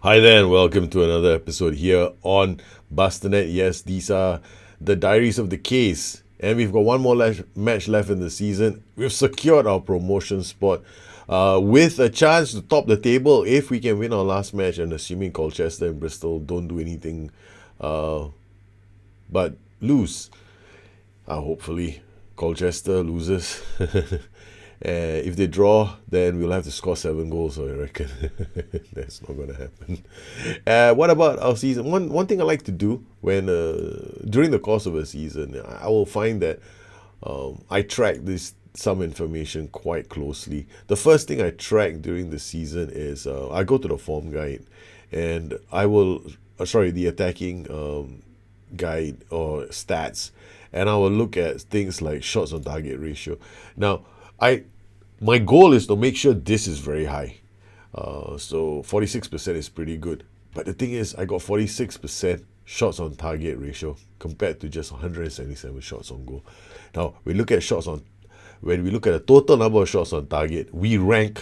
Hi there, and welcome to another episode here on Bustthenet. Yes, these are the Diaries of the Case, and we've got one more match left in the season. We've secured our promotion spot with a chance to top the table if we can win our last match, and assuming Colchester and Bristol don't do anything uh, but lose. Hopefully, Colchester loses. If they draw, then we'll have to score 7 goals, so I reckon. That's not going to happen. What about our season? One thing I like to do when during the course of a season, I will find that I track some information quite closely. The first thing I track during the season is I go to the form guide, and I will the attacking guide or stats, and I will look at things like shots on target ratio. Now, my goal is to make sure this is very high. So 46% is pretty good. But the thing is, I got 46% shots on target ratio compared to just 177 shots on goal. Now, when we look at the total number of shots on target, we rank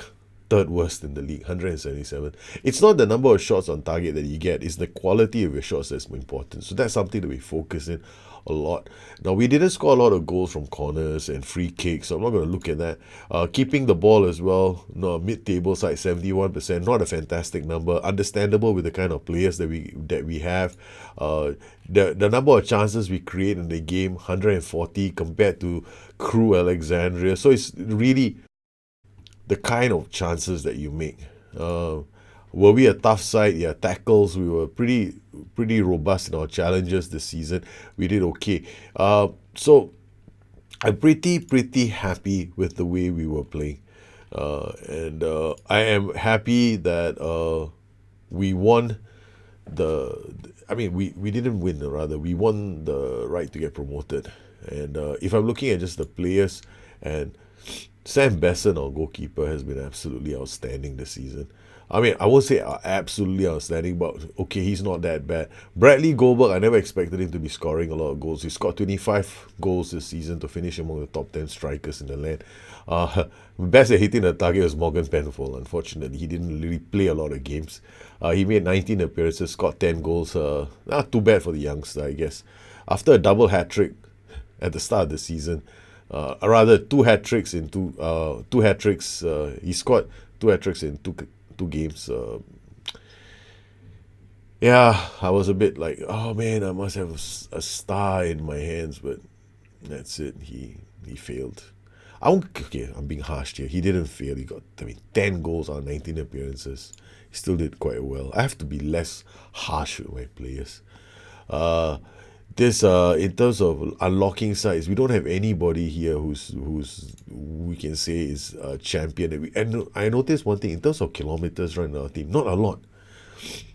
third worst in the league, 177. It's not the number of shots on target that you get, it's the quality of your shots that's more important. So that's something that we focus in a lot. Now, we didn't score a lot of goals from corners and free kicks, so I'm not going to look at that. Keeping the ball as well, no, mid-table side, 71%, not a fantastic number. Understandable with the kind of players that we have. The number of chances we create in the game, 140 compared to Crew Alexandria. So it's really the kind of chances that you make. Were we a tough side? Yeah, tackles, we were pretty robust in our challenges this season. We did okay. So I'm pretty happy with the way we were playing. And I am happy that we won we didn't win, rather. We won the right to get promoted. And if I'm looking at just the players, and Sam Besson, our goalkeeper, has been absolutely outstanding this season. I mean, I won't say absolutely outstanding, but okay, he's not that bad. Bradley Goldberg, I never expected him to be scoring a lot of goals. He scored 25 goals this season to finish among the top 10 strikers in the land. Best at hitting the target was Morgan Penfold. Unfortunately, he didn't really play a lot of games. He made 19 appearances, scored 10 goals. Not too bad for the youngster, I guess. After a double hat-trick at the start of the season, rather two hat-tricks in two hat-tricks. He scored two hat-tricks in two games. Yeah, I was a bit like, oh man, I must have a star in my hands, but that's it. He failed. I'm being harsh here. He didn't fail. He got 10 goals on 19 appearances. He still did quite well. I have to be less harsh with my players. This in terms of unlocking sides, we don't have anybody here who's we can say is a champion. And I noticed one thing in terms of kilometers run in our team, not a lot.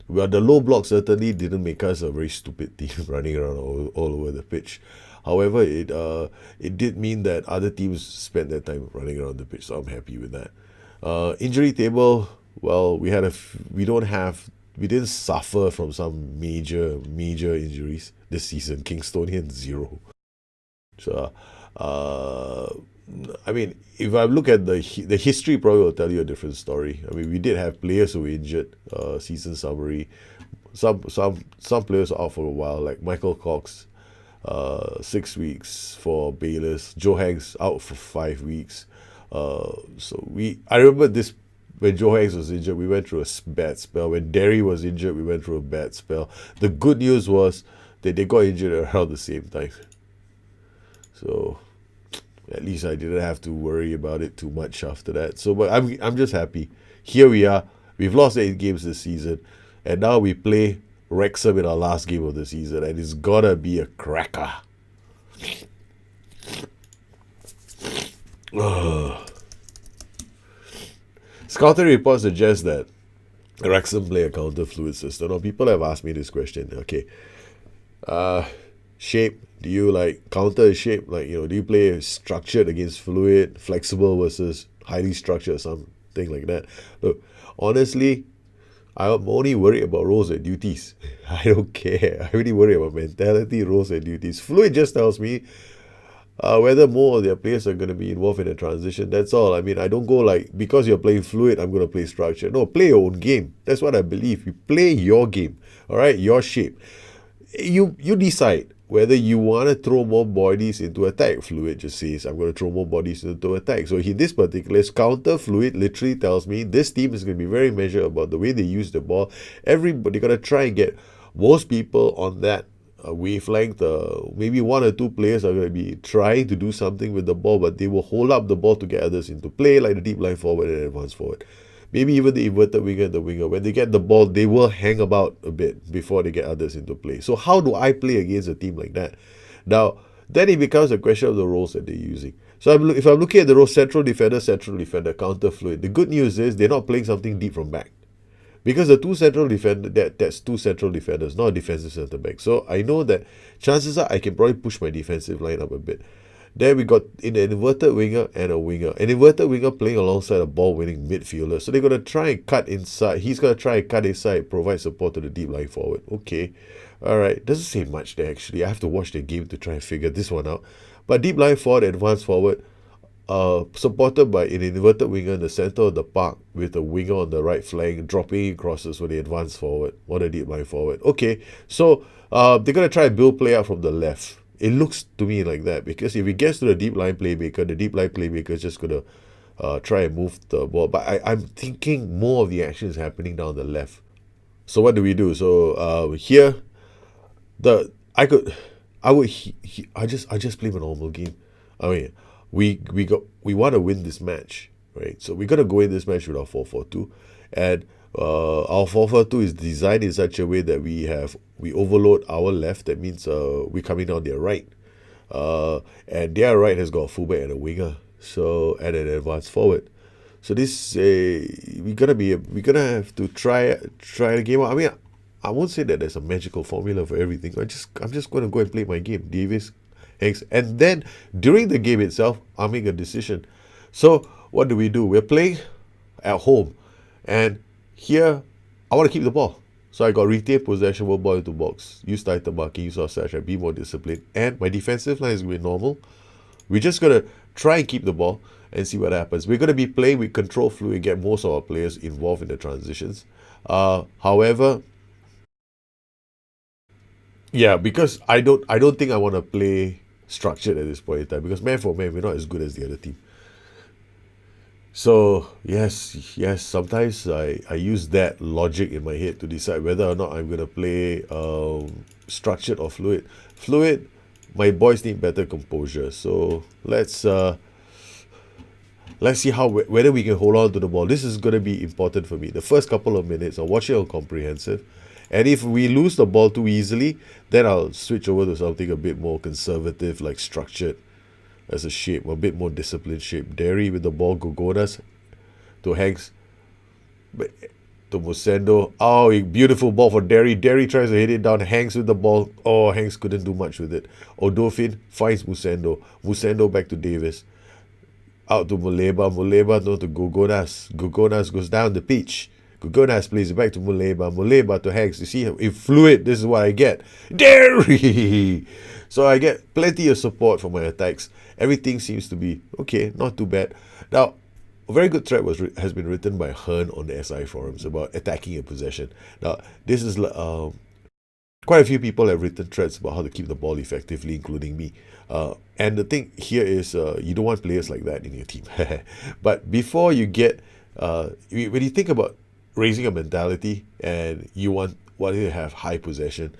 Well, the low block certainly didn't make us a very stupid team running around all over the pitch. However, it did mean that other teams spent their time running around the pitch, so I'm happy with that. Injury table, well, we didn't suffer from some major injuries this season. Kingstonian 0. So, I mean, if I look at the history, probably will tell you a different story. I mean, we did have players who were injured. Season summary, some players are out for a while, like Michael Cox, 6 weeks for Bayless. Joe Hanks out for 5 weeks. I remember this. When Joe Hanks was injured, we went through a bad spell. When Derry was injured, we went through a bad spell. The good news was that they got injured around the same time. So at least I didn't have to worry about it too much after that. So, but I'm just happy. Here we are. We've lost 8 games this season, and now we play Wrexham in our last game of the season, and it's gotta be a cracker. Scouting reports suggest that Wrexham play a counter-fluid system. Now, people have asked me this question. Okay, shape, do you like counter shape? Like, do you play structured against fluid, flexible versus highly structured, something like that? Look, honestly, I'm only worried about roles and duties. I don't care. I really worry about mentality, roles and duties. Fluid just tells me whether more of their players are going to be involved in a transition. That's all. I mean, I don't go like, because you're playing fluid, I'm going to play structure. No, play your own game. That's what I believe. You play your game, all right, your shape. You decide whether you want to throw more bodies into attack. Fluid just says, I'm going to throw more bodies into attack. So in this particular counter, Fluid literally tells me this team is going to be very measured about the way they use the ball. Everybody going to try and get most people on that wavelength. Maybe one or two players are going to be trying to do something with the ball, but they will hold up the ball to get others into play, like the deep line forward and advance forward. Maybe even the inverted winger and the winger. When they get the ball, they will hang about a bit before they get others into play. So how do I play against a team like that? Now, then it becomes a question of the roles that they're using. So if I'm looking at the role central defender, counter fluid, the good news is they're not playing something deep from back. Because the two central defenders, that's two central defenders, not a defensive centre back. So I know that chances are I can probably push my defensive line up a bit. Then we got an inverted winger and a winger. An inverted winger playing alongside a ball-winning midfielder. So they're going to try and cut inside. He's going to try and cut inside, provide support to the deep line forward. Okay. All right. Doesn't say much there, actually. I have to watch the game to try and figure this one out. But deep line forward, advanced forward, supported by an inverted winger in the center of the park with a winger on the right flank, dropping crosses for the advanced forward or the deep line forward. Okay. So they're going to try and build play out from the left. It looks to me like that, because if it gets to the deep line playmaker is just going to try and move the ball. But I'm thinking more of the action is happening down the left. So what do we do? So here, I just play a normal game. I mean, we want to win this match, right? So we're gonna go in this match with our 4-4-2, and our 4-4-2 is designed in such a way that we overload our left. That means we're coming down their right, and their right has got a fullback and a winger, so and an advanced forward. So this we're gonna have to try the game out. I mean, I won't say that there's a magical formula for everything. I'm just going to go and play my game, Davis, Hanks, and then during the game itself, I'll make a decision. So what do? We're playing at home, and here I want to keep the ball. So I got retain possession, will ball into box, use tighter marking, use our slash, and be more disciplined. And my defensive line is going to be normal. We're just going to try and keep the ball and see what happens. We're going to be playing with control fluid, get most of our players involved in the transitions. However, yeah, because I don't think I want to play structured at this point in time, because man for man, we're not as good as the other team. So yes, sometimes I use that logic in my head to decide whether or not I'm going to play structured or fluid. Fluid, my boys need better composure. So let's see whether we can hold on to the ball. This is going to be important for me. The first couple of minutes, I'll watch it on comprehensive. And if we lose the ball too easily, then I'll switch over to something a bit more conservative, like structured as a shape, a bit more disciplined shape. Derry with the ball, Gogonas to Hanks, to Musendo. Oh, a beautiful ball for Derry. Derry tries to hit it down. Hanks with the ball. Oh, Hanks couldn't do much with it. Odofin finds Musendo. Musendo back to Davis. Out to Muleba. Muleba no to Gogonas. Gogonas goes down the pitch. Gogonas plays it back to Muleba. Muleba to Hanks. You see, in fluid, this is what I get. Derry! So I get plenty of support for my attacks. Everything seems to be okay, not too bad. Now, a very good thread has been written by Hearn on the SI forums about attacking a possession. Now, this is quite a few people have written threads about how to keep the ball effectively, including me. And the thing here is you don't want players like that in your team. But before you get, when you think about raising a mentality and you want to have high possession,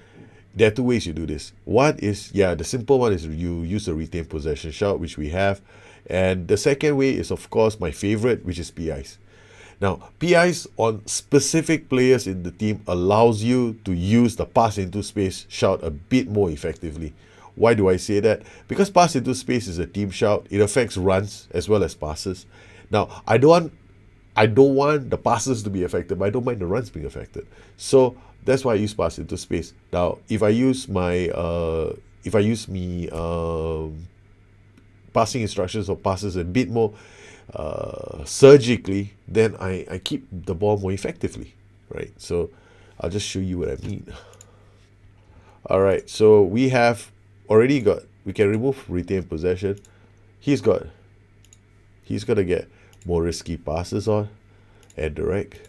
there are two ways you do this. One is, the simple one is you use the retain possession shout, which we have. And the second way is, of course, my favorite, which is PIs. Now, PIs on specific players in the team allows you to use the pass into space shout a bit more effectively. Why do I say that? Because pass into space is a team shout. It affects runs as well as passes. Now, I don't want the passes to be affected, but I don't mind the runs being affected. So that's why I use pass into space. Now, if I use passing instructions or passes a bit more surgically, then I keep the ball more effectively, right? So I'll just show you what I mean. All right, so we have already got we can remove retain possession. He's got to get more risky passes on and direct.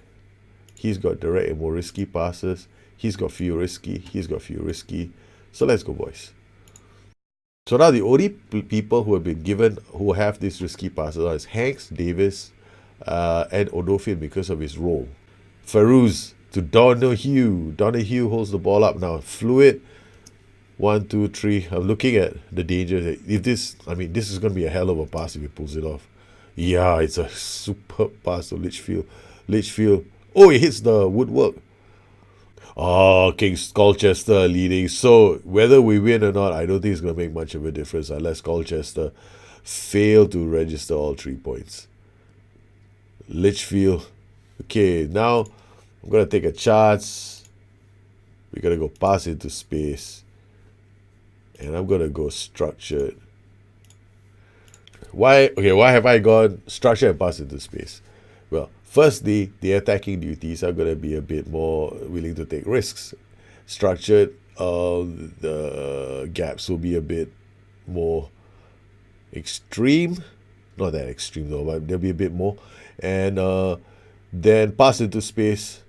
He's got direct and more risky passes. He's got few risky. He's got few risky. So let's go, boys. So now the only people who have these risky passes are is Hanks, Davis, and Odofin because of his role. Feruz to Donahue. Donahue holds the ball up now. Fluid. 1, 2, 3. I'm looking at the danger. If this is going to be a hell of a pass if he pulls it off. Yeah, it's a superb pass to Litchfield. Litchfield. Oh, it hits the woodwork. Oh, King's Colchester leading. So whether we win or not, I don't think it's going to make much of a difference unless Colchester fail to register all 3 points. Litchfield. Okay, now I'm going to take a chance. We're going to go pass into space. And I'm going to go structured. Why have I gone structured and pass into space? Well, firstly, the attacking duties are going to be a bit more willing to take risks. Structured, the gaps will be a bit more extreme. Not that extreme though, but there'll be a bit more. And then pass into space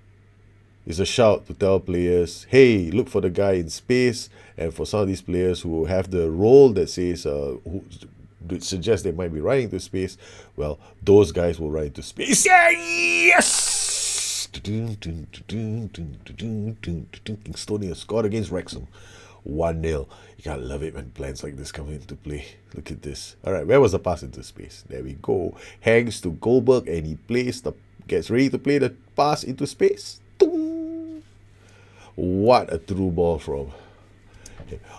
is a shout to tell players, hey, look for the guy in space. And for some of these players who have the role that says, who suggests they might be running to space, well, those guys will run into space. Yeah, yes! Kingstonian scored against Wrexham. 1-0. You gotta love it when plans like this come into play. Look at this. All right, where was the pass into space? There we go. Hangs to Goldberg, and he gets ready to play the pass into space. What a through ball from.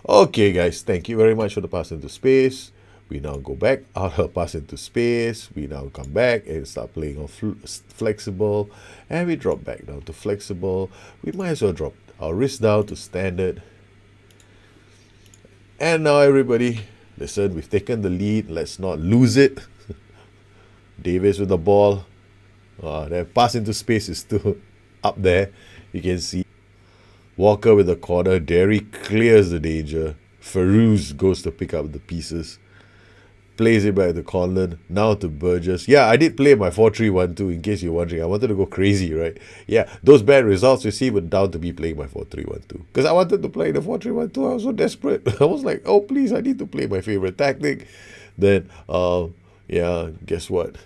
Okay, guys, thank you very much for the pass into space. We now go back out of pass into space. We now come back and start playing on flexible. And we drop back down to flexible. We might as well drop our wrist down to standard. And now everybody, listen, we've taken the lead. Let's not lose it. Davis with the ball. That pass into space is still up there. You can see Walker with the corner. Derry clears the danger. Feruz goes to pick up the pieces. Plays it back to Conlon. Now to Burgess. Yeah, I did play my 4-3-1-2 in case you're wondering. I wanted to go crazy, right? Yeah, those bad results you see were down to me playing my 4-3-1-2. Because I wanted to play the 4-3-1-2. I was so desperate. I was like, oh, please, I need to play my favorite tactic. Then, yeah, guess what?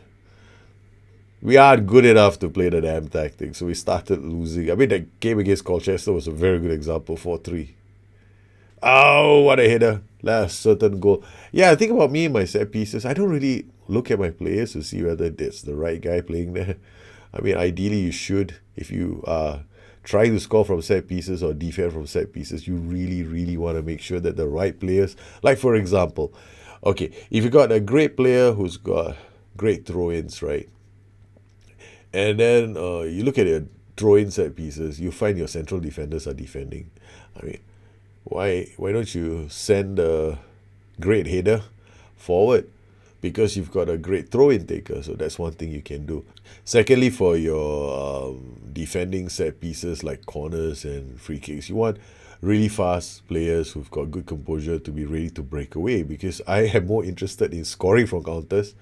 We aren't good enough to play the damn tactic, so we started losing. I mean, that game against Colchester was a very good example, 4-3. Oh, what a header. Last certain goal. Yeah, think about me and my set pieces. I don't really look at my players to see whether it's the right guy playing there. I mean, ideally you should. If you are trying to score from set pieces or defend from set pieces, you really, really want to make sure that the right players, like for example, okay, if you got a great player who's got great throw-ins, right? And then you look at your throw-in set pieces, you find your central defenders are defending. I mean, why don't you send a great header forward? Because you've got a great throw-in taker, so that's one thing you can do. Secondly, for your defending set pieces like corners and free kicks, you want really fast players who've got good composure to be ready to break away, because I am more interested in scoring from counters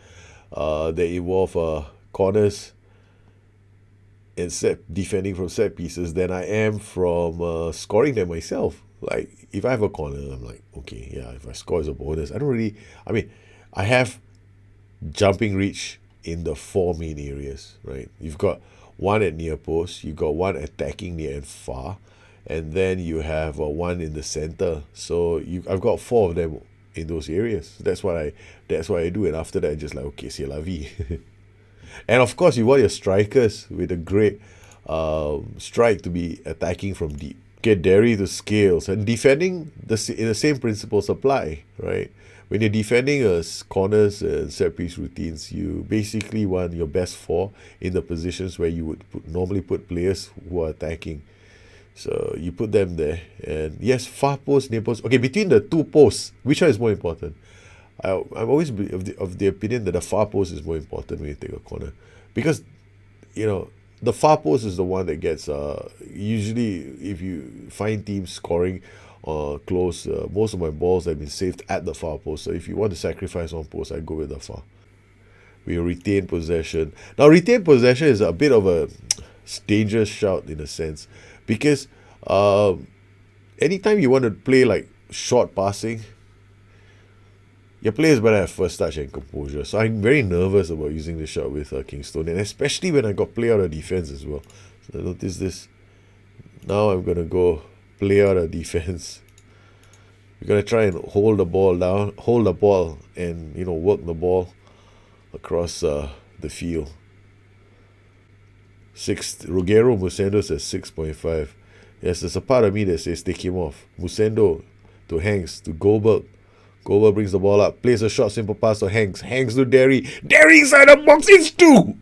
that involve corners and defending from set pieces than I am from scoring them myself. Like, if I have a corner, I'm like, okay, yeah, if I score as a bonus, I have jumping reach in the 4 main areas, right? You've got one at near post, you've got one attacking near and far, and then you have one in the center. So I've got 4 of them in those areas. That's what I do, and after that, just like, okay, c'est la vie. And of course, you want your strikers with a great strike to be attacking from deep. Get Derry to scales, and defending in the same principles apply, right? When you're defending corners and set piece routines, you basically want your best 4 in the positions where you would normally put players who are attacking. So you put them there, and yes, far post, near post. Okay, between the 2 posts, which one is more important? I'm always of the opinion that the far post is more important when you take a corner, because the far post is the one that gets usually, if you find teams scoring close. Most of my balls have been saved at the far post. So if you want to sacrifice one post, I go with the far. We retain possession. Now, retain possession is a bit of a dangerous shout in a sense, because anytime you want to play like short passing, your players better have first touch and composure. So I'm very nervous about using the shot with Kingstonian, especially when I got play out of defense as well. So notice this. Now I'm gonna go play out of defense. We're gonna try and hold the ball down, hold the ball, and work the ball across the field. Ruggero Musendo says 6.5. Yes, there's a part of me that says take him off. Musendo to Hanks to Goldberg. Goldberg brings the ball up, plays a short simple pass to Hanks. Hanks to Derry. Derry inside the box, it's 2!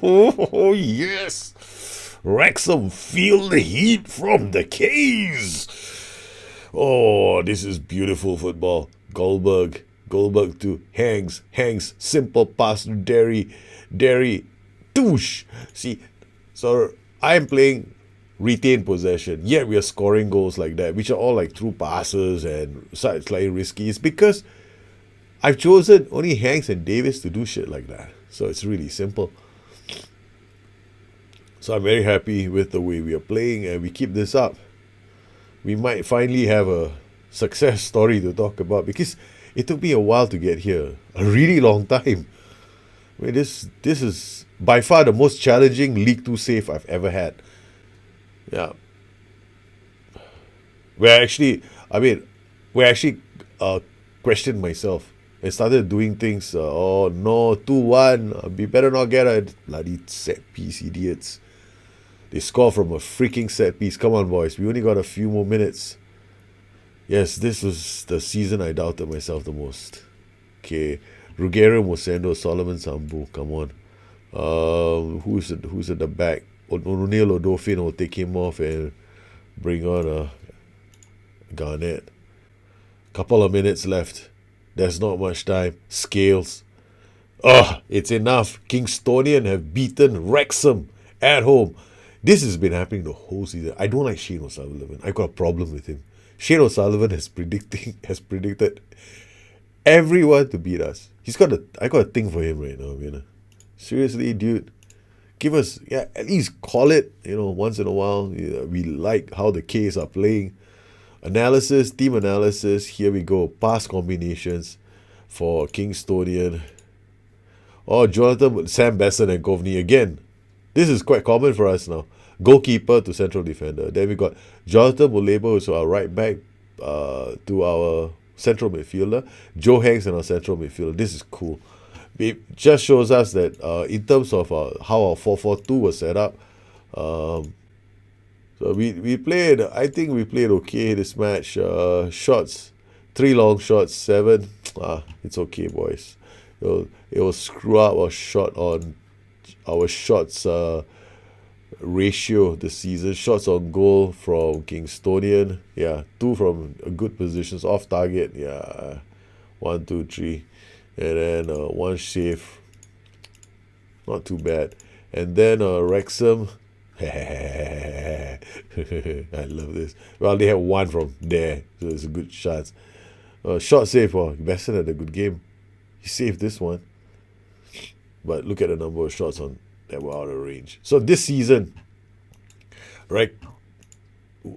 Oh, yes! Wrexham feel the heat from the K's. Oh, this is beautiful football. Goldberg to Hanks. Hanks, simple pass to Derry. Derry, touche. See, so I'm playing retain possession, yet we are scoring goals like that, which are all like through passes and slightly risky. It's because I've chosen only Hanks and Davis to do shit like that. So it's really simple. So I'm very happy with the way we are playing, and we keep this up. We might finally have a success story to talk about, because it took me a while to get here. A really long time. I mean, this is by far the most challenging League 2 save I've ever had. Yeah. Where I actually questioned myself and started doing things. Oh no, 2-1. We better not get a bloody set piece, idiots. They score from a freaking set piece. Come on, boys. We only got a few more minutes. Yes, this was the season I doubted myself the most. Okay. Ruggero Musendo, Solomon Sambu. Come on. Who's at the back? O'Neill or Dauphin will take him off and bring on Garnett. Couple of minutes left. There's not much time. Scales. It's enough. Kingstonian have beaten Wrexham at home. This has been happening the whole season. I don't like Shane O'Sullivan. I got a problem with him. Shane O'Sullivan has predicted everyone to beat us. I got a thing for him right now, Seriously, dude. Give us, at least call it, once in a while. We like how the K's are playing. Analysis, team analysis. Here we go. Pass combinations for Kingstonian. Jonathan, Sam Besson and Govney again. This is quite common for us now. Goalkeeper to central defender. Then we got Jonathan Muleba, who's our right back, to our central midfielder. Joe Hanks and our central midfielder. This is cool. It just shows us that in terms of how our 4-4-2 was set up, so we played, I think we played okay this match. Shots, 3 long shots, 7. It's okay, boys. It will screw up our shot on our shots ratio this season. Shots on goal from Kingstonian, 2 from good positions, off target, 1, 2, 3. And then 1 save, not too bad. And then Wrexham, I love this. Well, they have 1 from there, so it's a good chance. Short save, Besson had a good game. He saved this one. But look at the number of shots that were out of range. So this season, right?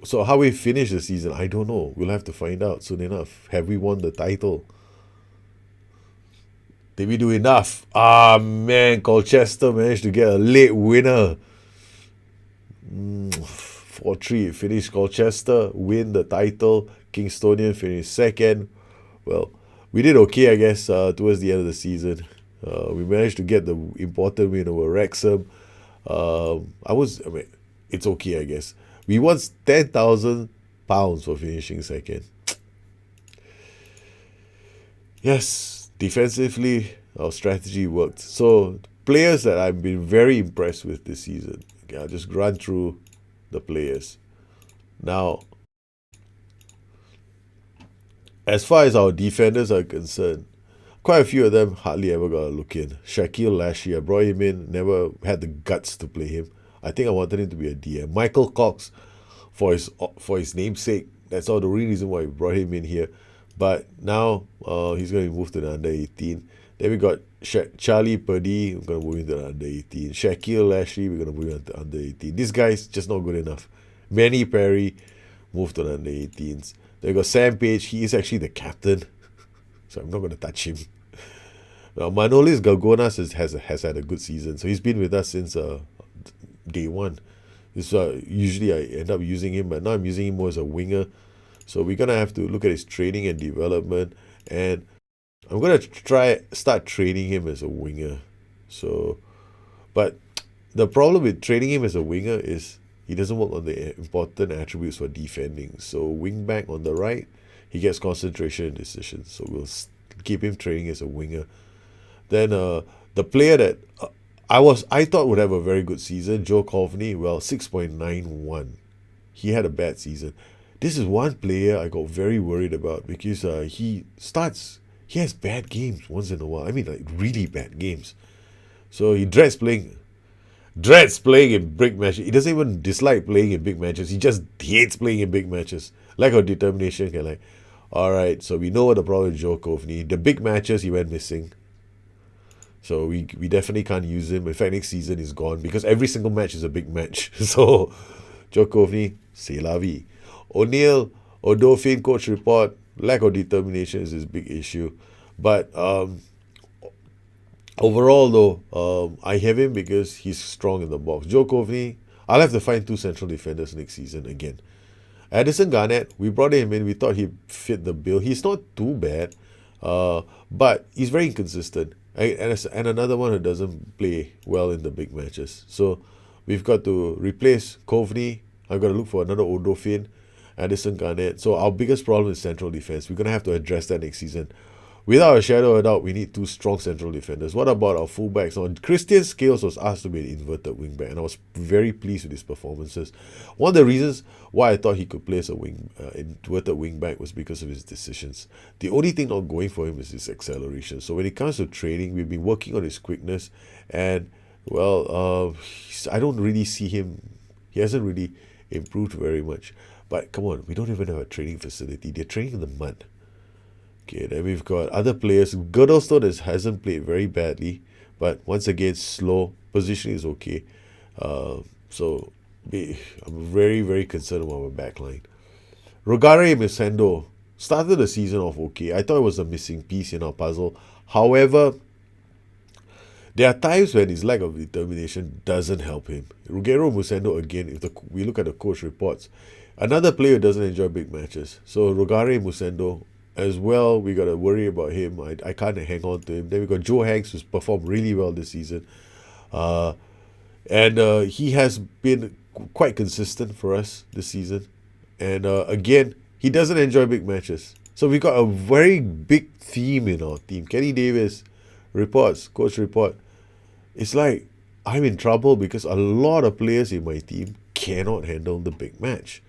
So how we finish the season, I don't know. We'll have to find out soon enough. Have we won the title? Did we do enough? Man, Colchester managed to get a late winner. 4-3, finished Colchester, win the title. Kingstonian finished second. Well, we did okay, I guess, towards the end of the season. We managed to get the important win over Wrexham. It's okay, I guess. We won £10,000 for finishing second. Yes. Defensively, our strategy worked. So, players that I've been very impressed with this season. Okay, I'll just run through the players. Now, as far as our defenders are concerned, quite a few of them hardly ever got a look in. Shaquille Lashley, I brought him in, never had the guts to play him. I think I wanted him to be a DM. Michael Cox, for his namesake. That's all the real reason why we brought him in here. But now he's going to be moved to the under 18. Then we got Charlie Purdy. We're going to move into the under 18. Shaquille Ashley. We're going to move into the under 18. This guy's just not good enough. Manny Perry moved to the under 18s. Then we got Sam Page. He is actually the captain, so I'm not going to touch him. Now Manolis Galgonas has had a good season, so he's been with us since day one. This usually I end up using him, but now I'm using him more as a winger. So we're gonna have to look at his training and development, and I'm gonna start training him as a winger. So, but the problem with training him as a winger is he doesn't work on the important attributes for defending. So wing back on the right, he gets concentration and decisions. So we'll keep him training as a winger. Then the player that I thought would have a very good season, Joe Coveney, 6.91. He had a bad season. This is one player I got very worried about because he has bad games once in a while. I mean, like really bad games. So he dreads playing in big matches. He doesn't even dislike playing in big matches. He just hates playing in big matches. Lack of determination. Alright, so we know what the problem with Joe Coveney. The big matches, he went missing. So we definitely can't use him. In fact, next season he's gone because every single match is a big match. So Joe Coveney, c'est la vie. O'Neill, Odofin, coach report, lack of determination is his big issue. But overall though, I have him because he's strong in the box. Joe Coveney, I'll have to find 2 central defenders next season again. Addison Garnett, we brought him in. We thought he fit the bill. He's not too bad, but he's very inconsistent. And another one who doesn't play well in the big matches. So we've got to replace Coveney. I've got to look for another Odofin, Addison Garnett. So our biggest problem is central defense. We're going to have to address that next season. Without a shadow of a doubt, we need 2 strong central defenders. What about our fullbacks? Now, Christian Scales was asked to be an inverted wingback, and I was very pleased with his performances. One of the reasons why I thought he could play as a inverted wingback was because of his decisions. The only thing not going for him is his acceleration. So when it comes to training, we've been working on his quickness, and I don't really see him. He hasn't really improved very much. But come on, we don't even have a training facility. They're training in the mud. Okay, then we've got other players. Girdlestone hasn't played very badly, but once again, slow. Positioning is okay. So I'm very, very concerned about my backline. Rogare Mesendo started the season off okay. I thought it was a missing piece in our puzzle. However, there are times when his lack of determination doesn't help him. Ruggiero Musendo, again, if we look at the coach reports, another player who doesn't enjoy big matches. So Rogare Musendo as well, we got to worry about him. I can't hang on to him. Then we got Joe Hanks, who's performed really well this season. And he has been quite consistent for us this season. And again, he doesn't enjoy big matches. So we got a very big theme in our team. Kenny Davis reports, coach report. It's like I'm in trouble because a lot of players in my team cannot handle the big match.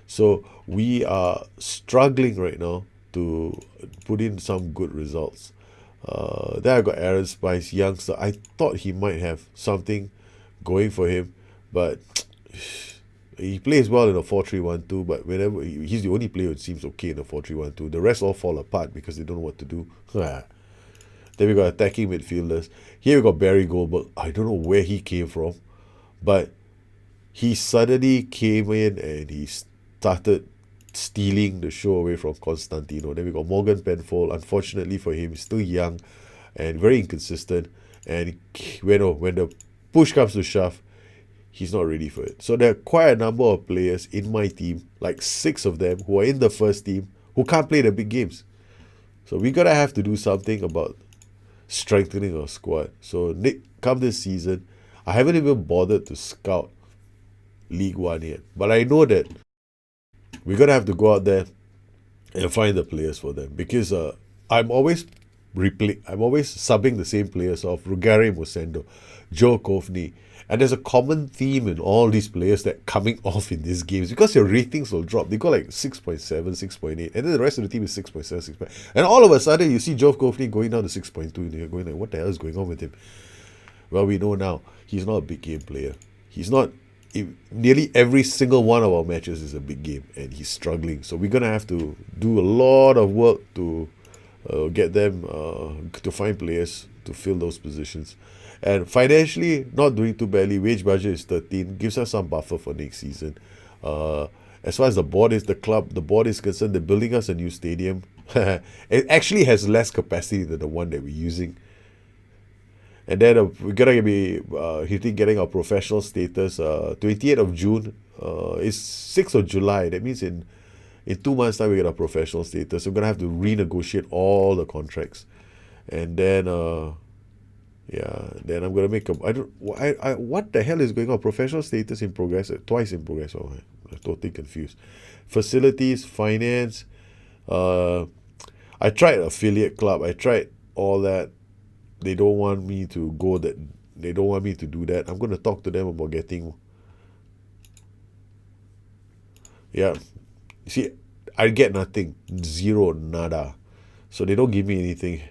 So we are struggling right now to put in some good results. Then I got Aaron Spice, youngster. I thought he might have something going for him, but he plays well in a 4-3-1-2, but whenever he's the only player who seems okay in a 4-3-1-2. The rest all fall apart because they don't know what to do. Then we got attacking midfielders. Here we got Barry Goldberg. I don't know where he came from, but he suddenly came in and he started stealing the show away from Constantino. Then we got Morgan Penfold. Unfortunately for him, he's still young and very inconsistent. And when the push comes to shove, he's not ready for it. So there are quite a number of players in my team, like 6 of them, who are in the first team, who can't play the big games. So we're going to have to do something about strengthening our squad. So come this season, I haven't even bothered to scout League One yet. But I know that we're going to have to go out there and find the players for them. Because I'm always subbing the same players off. Ruggiero Musendo, Joe Coveney. And there's a common theme in all these players that coming off in these games because your ratings will drop. They go like 6.7, 6.8, and then the rest of the team is 6.7, 6.8. And all of a sudden, you see Joe Coveney going down to 6.2, and you're going like, what the hell is going on with him? Well, we know now he's not a big game player. He's not nearly every single one of our matches is a big game, and he's struggling. So we're gonna have to do a lot of work to get them to find players to fill those positions. And financially, not doing too badly. Wage budget is 13, gives us some buffer for next season. As far as the board is concerned, they're building us a new stadium. It actually has less capacity than the one that we're using. And then we're gonna be getting our professional status. 28th of June. It's 6th of July. That means in 2 months' time we get our professional status. We're gonna have to renegotiate all the contracts, and then then I'm gonna make a. What the hell is going on? Professional status in progress, twice in progress. Oh, I'm totally confused. Facilities, finance. I tried affiliate club. I tried all that. They don't want me to go that. They don't want me to do that. I'm gonna talk to them about getting. Yeah, you see, I get nothing, zero, nada. So they don't give me anything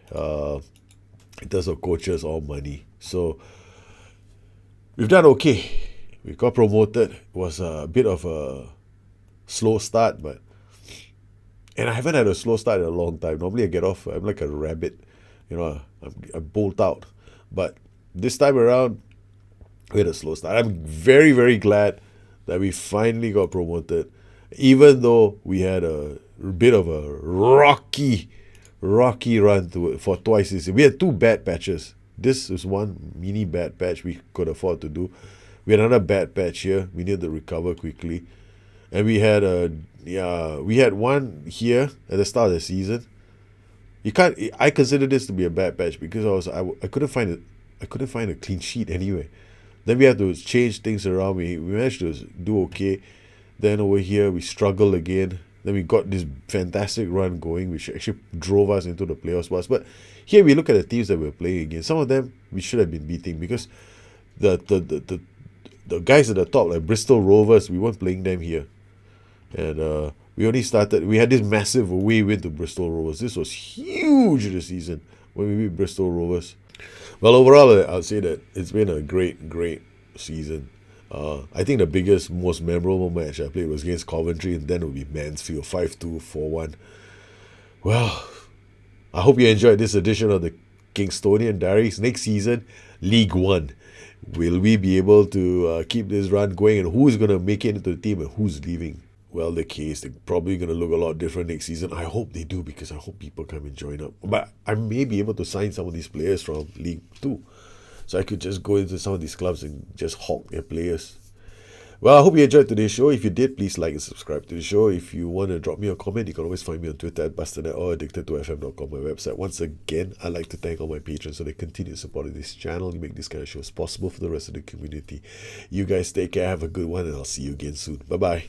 in terms of coaches or money. So we've done okay. We got promoted. It was a bit of a slow start, and I haven't had a slow start in a long time. Normally I get off, I'm like a rabbit, I bolt out. But this time around, we had a slow start. I'm very, very glad that we finally got promoted, even though we had a bit of a rocky run for twice this year. We had 2 bad patches. This is one mini bad patch we could afford to do. We had another bad patch here. We needed to recover quickly. And we had one here at the start of the season. I consider this to be a bad patch because I couldn't find a clean sheet anyway. Then we had to change things around. We managed to do okay. Then over here we struggled again. Then we got this fantastic run going, which actually drove us into the playoff spots. But here we look at the teams that we're playing against. Some of them we should have been beating because the guys at the top, like Bristol Rovers, we weren't playing them here. And we had this massive away win to Bristol Rovers. This was huge this season when we beat Bristol Rovers. Well, overall, I'd say that it's been a great season. I think the biggest, most memorable match I played was against Coventry, and then it would be Mansfield, 5-2, 4-1. Well, I hope you enjoyed this edition of the Kingstonian Diaries. Next season, League One. Will we be able to keep this run going, and who's going to make it into the team and who's leaving? Well, the case, they're probably going to look a lot different next season. I hope they do, because I hope people come and join up. But I may be able to sign some of these players from League 2. So I could just go into some of these clubs and just hawk their players. Well, I hope you enjoyed today's show. If you did, please like and subscribe to the show. If you want to drop me a comment, you can always find me on Twitter at Bustthenet or addicted2fm.com, my website. Once again, I'd like to thank all my patrons for their continued support of this channel. You make this kind of shows possible for the rest of the community. You guys take care, have a good one, and I'll see you again soon. Bye-bye.